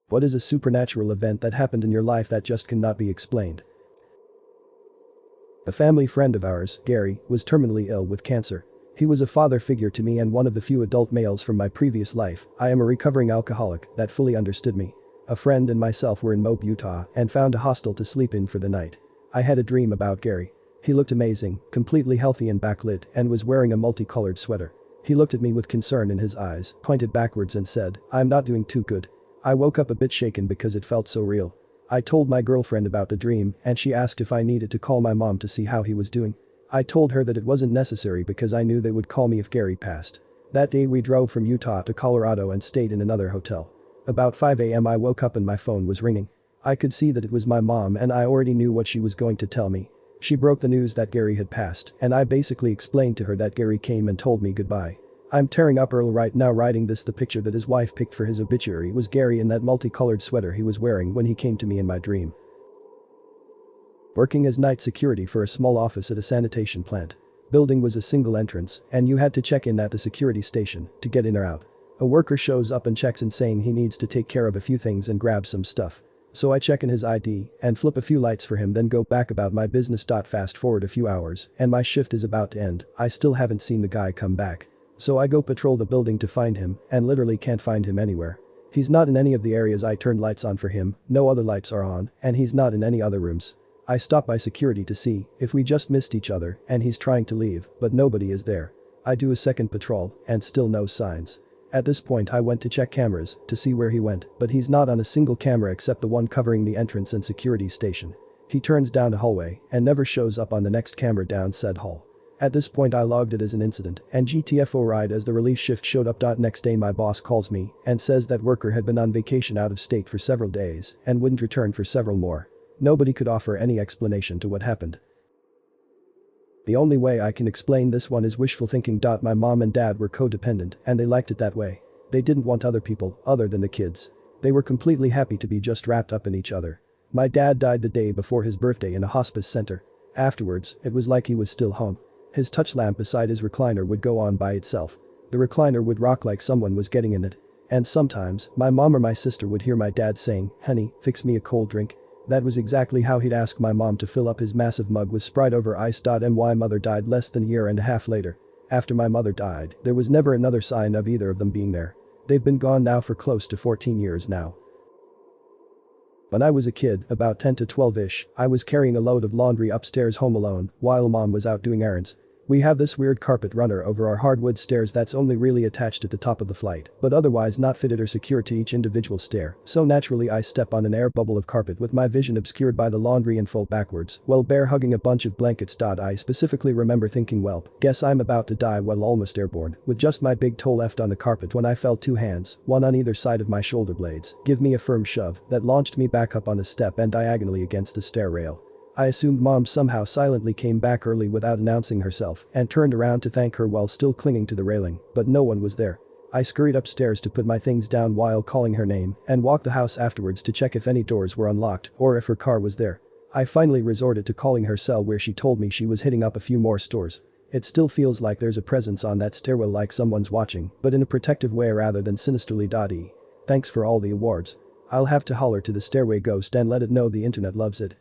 What is a supernatural event that happened in your life that just cannot be explained? A family friend of ours, Gary, was terminally ill with cancer. He was a father figure to me and one of the few adult males from my previous life. I am a recovering alcoholic that fully understood me. A friend and myself were in Moab, Utah and found a hostel to sleep in for the night. I had a dream about Gary. He looked amazing, completely healthy and backlit and was wearing a multicolored sweater. He looked at me with concern in his eyes, pointed backwards and said, "I'm not doing too good." I woke up a bit shaken because it felt so real. I told my girlfriend about the dream and she asked if I needed to call my mom to see how he was doing. I told her that it wasn't necessary because I knew they would call me if Gary passed. That day we drove from Utah to Colorado and stayed in another hotel. About 5 a.m. I woke up and my phone was ringing. I could see that it was my mom and I already knew what she was going to tell me. She broke the news that Gary had passed and I basically explained to her that Gary came and told me goodbye. I'm tearing up Earl right now writing this. The picture that his wife picked for his obituary was Gary in that multicolored sweater he was wearing when he came to me in my dream. Working as night security for a small office at a sanitation plant. Building was a single entrance and you had to check in at the security station to get in or out. A worker shows up and checks in saying he needs to take care of a few things and grab some stuff. So I check in his ID and flip a few lights for him, then go back about my business. Fast forward a few hours and my shift is about to end. I still haven't seen the guy come back. So I go patrol the building to find him and literally can't find him anywhere. He's not in any of the areas I turned lights on for him, no other lights are on, and he's not in any other rooms. I stop by security to see if we just missed each other and he's trying to leave, but nobody is there. I do a second patrol and still no signs. At this point I went to check cameras to see where he went, but he's not on a single camera except the one covering the entrance and security station. He turns down a hallway and never shows up on the next camera down said hall. At this point I logged it as an incident and GTFO right as the relief shift showed up. Next day my boss calls me and says that worker had been on vacation out of state for several days and wouldn't return for several more. Nobody could offer any explanation to what happened. The only way I can explain this one is wishful thinking. My mom and dad were codependent and they liked it that way. They didn't want other people other than the kids. They were completely happy to be just wrapped up in each other. My dad died the day before his birthday in a hospice center. Afterwards, it was like he was still home. His touch lamp beside his recliner would go on by itself. The recliner would rock like someone was getting in it. And sometimes, my mom or my sister would hear my dad saying, "Honey, fix me a cold drink." That was exactly how he'd ask my mom to fill up his massive mug with Sprite over ice. My mother died less than a year and a half later. After my mother died, there was never another sign of either of them being there. They've been gone now for close to 14 years now. When I was a kid, about 10 to 12-ish, I was carrying a load of laundry upstairs home alone while mom was out doing errands. We have this weird carpet runner over our hardwood stairs that's only really attached at the top of the flight, but otherwise not fitted or secured to each individual stair, so naturally I step on an air bubble of carpet with my vision obscured by the laundry and fold backwards, while bear hugging a bunch of blankets. I specifically remember thinking, "Welp, guess I'm about to die," while almost airborne, with just my big toe left on the carpet when I felt two hands, one on either side of my shoulder blades, give me a firm shove that launched me back up on the step and diagonally against the stair rail. I assumed mom somehow silently came back early without announcing herself and turned around to thank her while still clinging to the railing, but no one was there. I scurried upstairs to put my things down while calling her name and walked the house afterwards to check if any doors were unlocked or if her car was there. I finally resorted to calling her cell where she told me she was hitting up a few more stores. It still feels like there's a presence on that stairwell, like someone's watching, but in a protective way rather than sinisterly. Thanks for all the awards. I'll have to holler to the stairway ghost and let it know the internet loves it.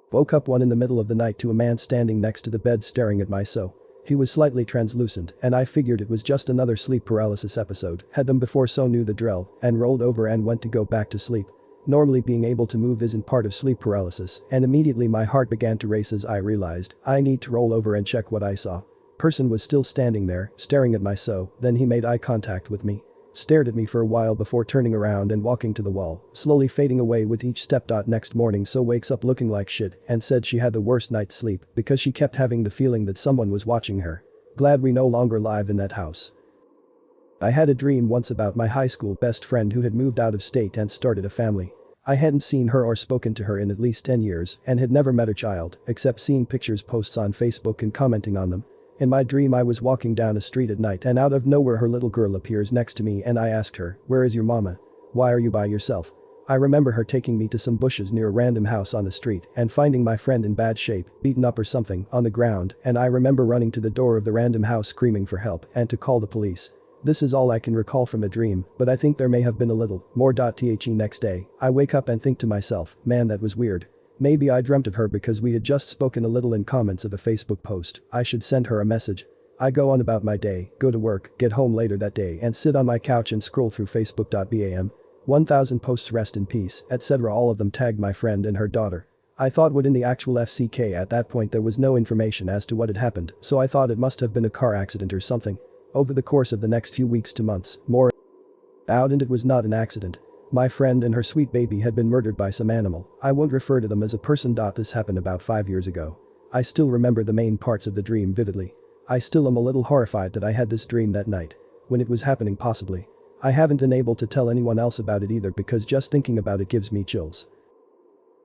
Woke up one in the middle of the night to a man standing next to the bed staring at my so. He was slightly translucent and I figured it was just another sleep paralysis episode, had them before so knew the drill, and rolled over and went to go back to sleep. Normally being able to move isn't part of sleep paralysis and immediately my heart began to race as I realized I need to roll over and check what I saw. Person was still standing there, staring at my so, then he made eye contact with me. Stared at me for a while before turning around and walking to the wall, slowly fading away with each step. Next morning so wakes up looking like shit and said she had the worst night's sleep because she kept having the feeling that someone was watching her. Glad we no longer live in that house. I had a dream once about my high school best friend who had moved out of state and started a family. I hadn't seen her or spoken to her in at least 10 years and had never met her child except seeing pictures posts on Facebook and commenting on them. In my dream I was walking down a street at night and out of nowhere her little girl appears next to me and I asked her, "Where is your mama? Why are you by yourself?" I remember her taking me to some bushes near a random house on the street and finding my friend in bad shape, beaten up or something, on the ground, and I remember running to the door of the random house screaming for help and to call the police. This is all I can recall from a dream, but I think there may have been a little more. The next day, I wake up and think to myself, man, that was weird. Maybe I dreamt of her because we had just spoken a little in comments of a Facebook post. I should send her a message. I go on about my day, go to work, get home later that day and sit on my couch and scroll through Facebook. Bam. 1000 posts, rest in peace, etc. All of them tagged my friend and her daughter. I thought what in the actual FCK. At that point there was no information as to what had happened, so I thought it must have been a car accident or something. Over the course of the next few weeks to months, more out and it was not an accident. My friend and her sweet baby had been murdered by some animal. I won't refer to them as a person. This happened about 5 years ago. I still remember the main parts of the dream vividly. I still am a little horrified that I had this dream that night. When it was happening possibly. I haven't been able to tell anyone else about it either because just thinking about it gives me chills.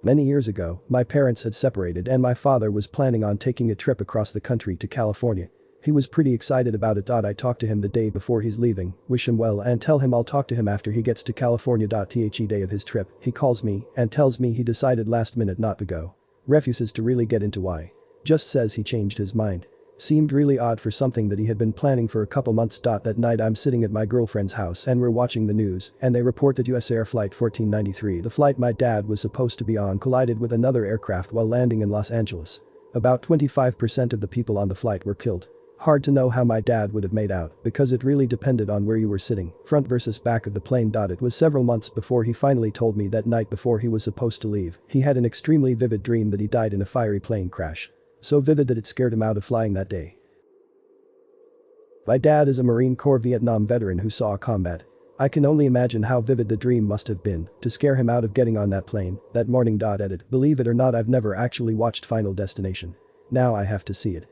Many years ago, my parents had separated and my father was planning on taking a trip across the country to California. He was pretty excited about it. I talked to him the day before he's leaving, wish him well and tell him I'll talk to him after he gets to California. The day of his trip, he calls me and tells me he decided last minute not to go. Refuses to really get into why. Just says he changed his mind. Seemed really odd for something that he had been planning for a couple months. That night I'm sitting at my girlfriend's house and we're watching the news and they report that US Air Flight 1493, the flight my dad was supposed to be on, collided with another aircraft while landing in Los Angeles. About 25% of the people on the flight were killed. Hard to know how my dad would have made out because it really depended on where you were sitting, front versus back of the plane. It was several months before he finally told me that night before he was supposed to leave, he had an extremely vivid dream that he died in a fiery plane crash. So vivid that it scared him out of flying that day. My dad is a Marine Corps Vietnam veteran who saw combat. I can only imagine how vivid the dream must have been to scare him out of getting on that plane that morning. Edit. Believe it or not, I've never actually watched Final Destination. Now I have to see it.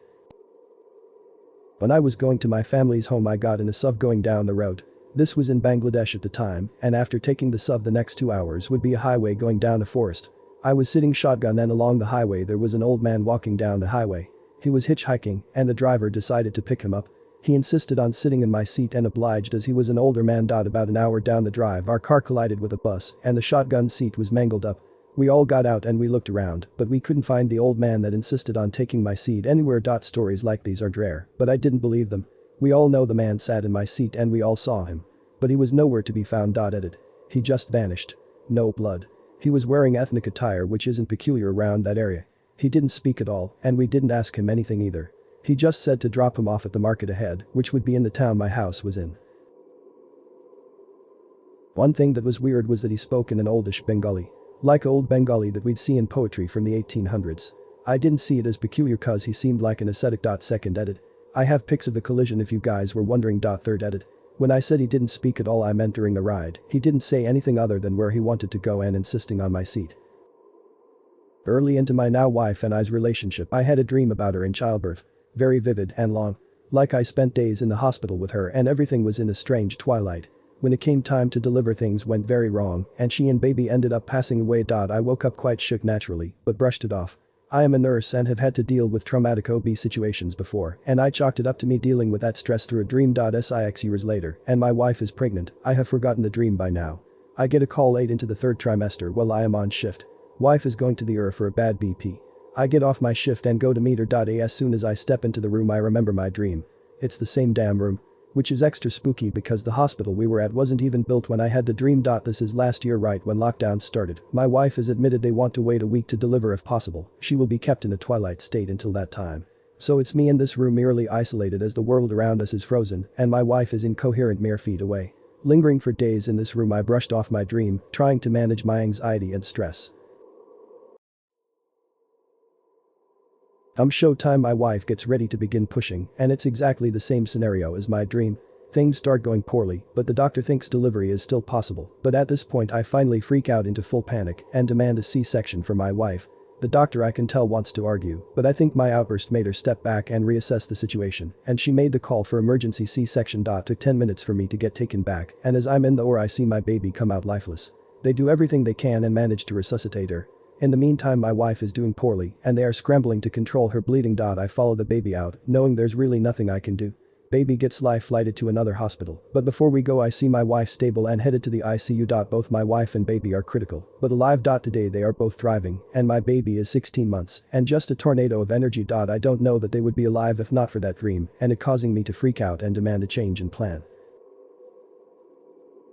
When I was going to my family's home I got in a SUV going down the road. This was in Bangladesh at the time, and after taking the SUV the next 2 hours would be a highway going down a forest. I was sitting shotgun and along the highway there was an old man walking down the highway. He was hitchhiking and the driver decided to pick him up. He insisted on sitting in my seat and obliged as he was an older man. About an hour down the drive our car collided with a bus and the shotgun seat was mangled up. We all got out and we looked around, but we couldn't find the old man that insisted on taking my seat anywhere. Stories like these are rare, but I didn't believe them. We all know the man sat in my seat and we all saw him. But he was nowhere to be found. Edit. He just vanished. No blood. He was wearing ethnic attire which isn't peculiar around that area. He didn't speak at all and we didn't ask him anything either. He just said to drop him off at the market ahead, which would be in the town my house was in. One thing that was weird was that he spoke in an oldish Bengali. Like old Bengali that we'd see in poetry from the 1800s. I didn't see it as peculiar cause he seemed like an ascetic. Second edit. I have pics of the collision if you guys were wondering. Third edit. When I said he didn't speak at all I meant during the ride, he didn't say anything other than where he wanted to go and insisting on my seat. Early into my now wife and I's relationship I had a dream about her in childbirth. Very vivid and long. Like I spent days in the hospital with her and everything was in a strange twilight. When it came time to deliver things went very wrong and she and baby ended up passing away. I woke up quite shook naturally, but brushed it off. I am a nurse and have had to deal with traumatic OB situations before and I chalked it up to me dealing with that stress through a dream. 6 years later and my wife is pregnant. I have forgotten the dream by now. I get a call late into the 3rd trimester while I am on shift. Wife is going to the ER for a bad BP. I get off my shift and go to meet her. As soon as I step into the room I remember my dream. It's the same damn room. Which is extra spooky because the hospital we were at wasn't even built when I had the dream. This is last year right when lockdown started. My wife has admitted they want to wait a week to deliver if possible. She will be kept in a twilight state until that time. So it's me in this room eerily isolated as the world around us is frozen and my wife is incoherent mere feet away. Lingering for days in this room I brushed off my dream, trying to manage my anxiety and stress. Showtime my wife gets ready to begin pushing and it's exactly the same scenario as my dream. Things start going poorly, but the doctor thinks delivery is still possible, but at this point I finally freak out into full panic and demand a C-section for my wife. The doctor I can tell wants to argue, but I think my outburst made her step back and reassess the situation and she made the call for emergency C-section. Took 10 minutes for me to get taken back and as I'm in the OR I see my baby come out lifeless. They do everything they can and manage to resuscitate her. In the meantime my wife is doing poorly and they are scrambling to control her bleeding. I follow the baby out, knowing there's really nothing I can do. Baby gets life flighted to another hospital, but before we go I see my wife stable and headed to the ICU. Both my wife and baby are critical, but alive. Today they are both thriving and my baby is 16 months and just a tornado of energy. I don't know that they would be alive if not for that dream and it causing me to freak out and demand a change in plan.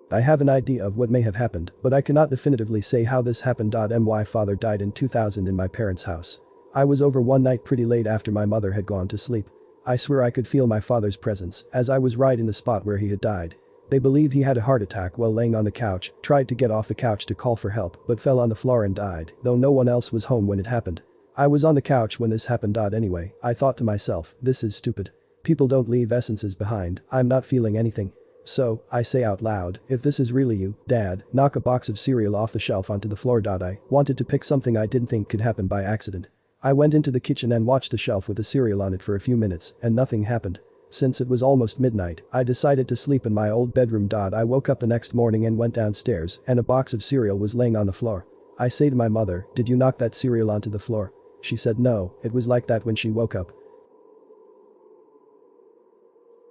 I have an idea of what may have happened, but I cannot definitively say how this happened. My father died in 2000 in my parents' house. I was over one night pretty late after my mother had gone to sleep. I swear I could feel my father's presence as I was right in the spot where he had died. They believe he had a heart attack while laying on the couch, tried to get off the couch to call for help but fell on the floor and died, though no one else was home when it happened. I was on the couch when this happened. Anyway, I thought to myself, this is stupid. People don't leave essences behind, I'm not feeling anything. So, I say out loud, if this is really you, Dad, knock a box of cereal off the shelf onto the floor. I wanted to pick something I didn't think could happen by accident. I went into the kitchen and watched the shelf with the cereal on it for a few minutes, and nothing happened. Since it was almost midnight, I decided to sleep in my old bedroom. I woke up the next morning and went downstairs, and a box of cereal was laying on the floor. I say to my mother, did you knock that cereal onto the floor? She said no, it was like that when she woke up.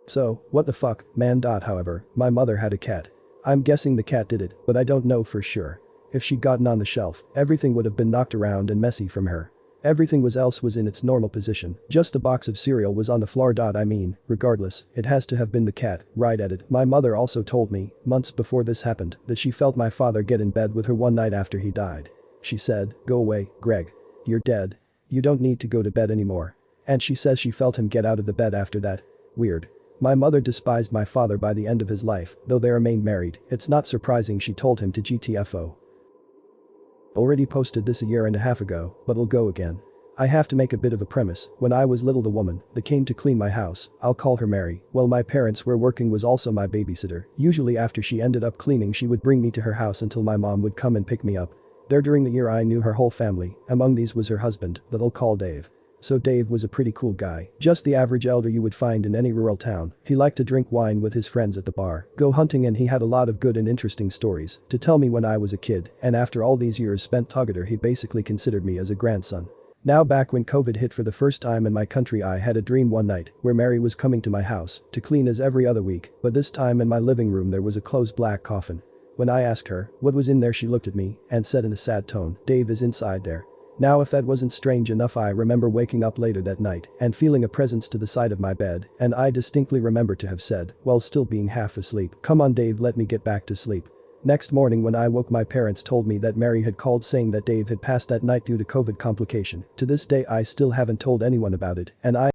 So, what the fuck, man. However, my mother had a cat. I'm guessing the cat did it, but I don't know for sure. If she'd gotten on the shelf, everything would have been knocked around and messy from her. Everything else was in its normal position, just a box of cereal was on the floor. I mean, regardless, it has to have been the cat, right at it. My mother also told me, months before this happened, that she felt my father get in bed with her one night after he died. She said, go away, Greg. You're dead. You don't need to go to bed anymore. And she says she felt him get out of the bed after that. Weird. My mother despised my father by the end of his life, though they remained married. It's not surprising she told him to GTFO. Already posted this a year and a half ago, but I'll go again. I have to make a bit of a premise. When I was little, the woman that came to clean my house, I'll call her Mary, while my parents were working, was also my babysitter. Usually after she ended up cleaning, she would bring me to her house until my mom would come and pick me up. There during the year I knew her whole family, among these was her husband, that I'll call Dave. So Dave was a pretty cool guy, just the average elder you would find in any rural town. He liked to drink wine with his friends at the bar, go hunting, and he had a lot of good and interesting stories to tell me when I was a kid, and after all these years spent together, he basically considered me as a grandson. Now back when COVID hit for the first time in my country, I had a dream one night where Mary was coming to my house to clean as every other week, but this time in my living room there was a closed black coffin. When I asked her what was in there, she looked at me and said in a sad tone, Dave is inside there. Now if that wasn't strange enough, I remember waking up later that night and feeling a presence to the side of my bed, and I distinctly remember to have said, while still being half asleep, come on Dave, let me get back to sleep. Next morning when I woke, my parents told me that Mary had called saying that Dave had passed that night due to COVID complication. To this day I still haven't told anyone about it, and I